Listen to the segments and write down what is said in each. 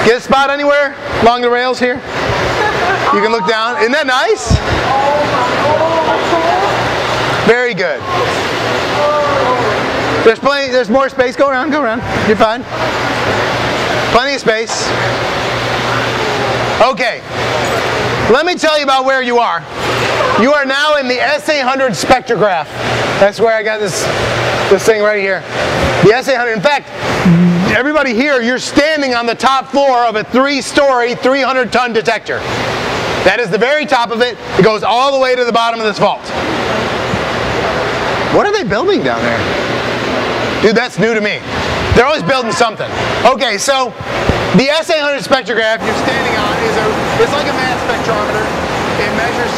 Get a spot anywhere along the rails here? You can look down. Isn't that nice? Very good. There's plenty. There's more space. Go around. Go around. You're fine. Plenty of space. Okay. Let me tell you about where you are. You are now in the S800 Spectrograph. That's where I got this thing right here. The S800. In fact, everybody here, you're standing on the top floor of a 3-story, 300-ton detector. That is the very top of it. It goes all the way to the bottom of this vault. What are they building down there? Dude, that's new to me. They're always building something. Okay, so the S800 Spectrograph you're standing on is like a mass spectrometer. It measures,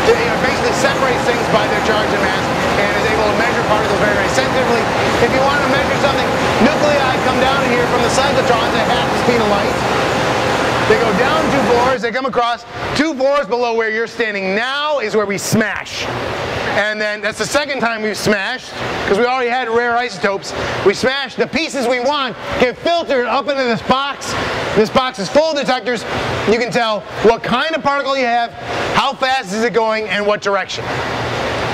basically separates things by their charge and mass, and is able to measure particles very, very sensitively. If you want to measure something, nuclei come down in here from the cyclotrons at half the speed of light. They go down 2 floors, they come across 2 floors below where you're standing now is where we smash. And then that's the second time we've smashed, because we already had rare isotopes. We smashed the pieces we want, get filtered up into this box. This box is full of detectors. You can tell what kind of particle you have, how fast is it going, and what direction.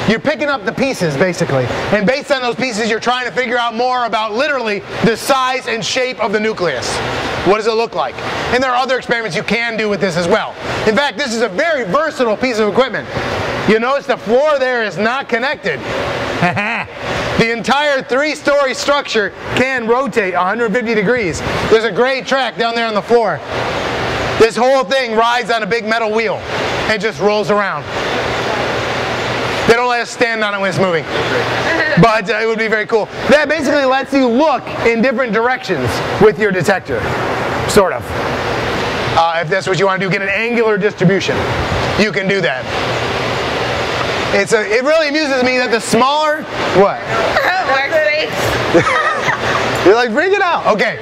You're picking up the pieces, basically. And based on those pieces, you're trying to figure out more about literally the size and shape of the nucleus. What does it look like? And there are other experiments you can do with this as well. In fact, this is a very versatile piece of equipment. You notice the floor there is not connected. The entire 3-story structure can rotate 150 degrees. There's a great track down there on the floor. This whole thing rides on a big metal wheel and just rolls around. They don't let us stand on it when it's moving. But it would be very cool. That basically lets you look in different directions with your detector. Sort of. If that's what you want to do, get an angular distribution. You can do that. It really amuses me that the smaller... What? Workspace. You're like, bring it out. Okay.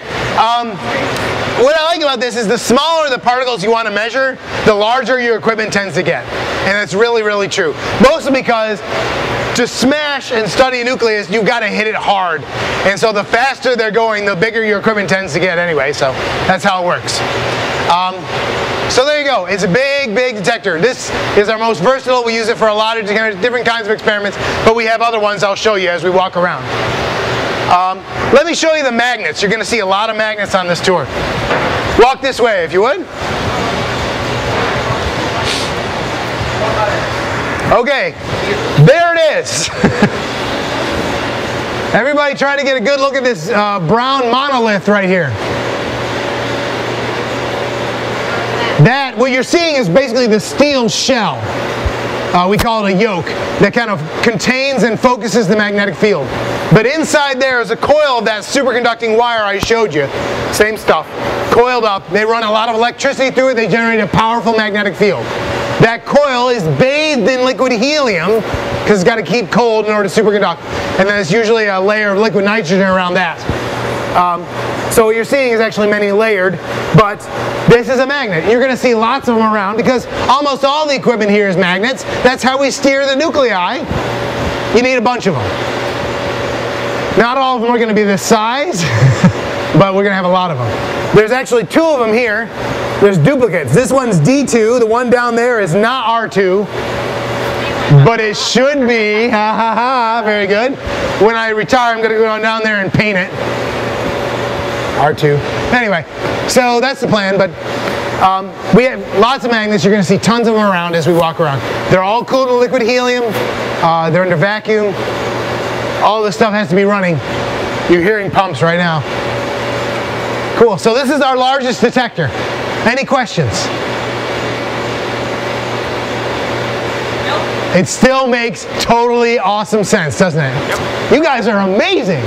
What I like about this is the smaller the particles you want to measure, the larger your equipment tends to get. And that's really, really true. Mostly because to smash and study a nucleus, you've got to hit it hard. And so the faster they're going, the bigger your equipment tends to get anyway. So that's how it works. So there you go. It's a big, big detector. This is our most versatile. We use it for a lot of different kinds of experiments, but we have other ones I'll show you as we walk around. Let me show you the magnets. You're going to see a lot of magnets on this tour. Walk this way, if you would. Okay, there it is. Everybody try to get a good look at this brown monolith right here. That, what you're seeing is basically the steel shell. We call it a yoke that kind of contains and focuses the magnetic field. But inside there is a coil of that superconducting wire I showed you. Same stuff. Coiled up. They run a lot of electricity through it. They generate a powerful magnetic field. That coil is bathed in liquid helium because it's got to keep cold in order to superconduct. And then there's usually a layer of liquid nitrogen around that. So what you're seeing is actually many layered, but this is a magnet. You're going to see lots of them around because almost all the equipment here is magnets. That's how we steer the nuclei. You need a bunch of them. Not all of them are going to be this size, but we're going to have a lot of them. There's actually 2 of them here. There's duplicates. This one's D2. The one down there is not R2, but it should be. Ha ha ha. Very good. When I retire, I'm going to go down there and paint it. R2. Anyway, so that's the plan, but we have lots of magnets. You're going to see tons of them around as we walk around. They're all cooled with liquid helium. They're under vacuum. All this stuff has to be running. You're hearing pumps right now. Cool. So this is our largest detector. Any questions? Nope. It still makes totally awesome sense, doesn't it? Yep. You guys are amazing.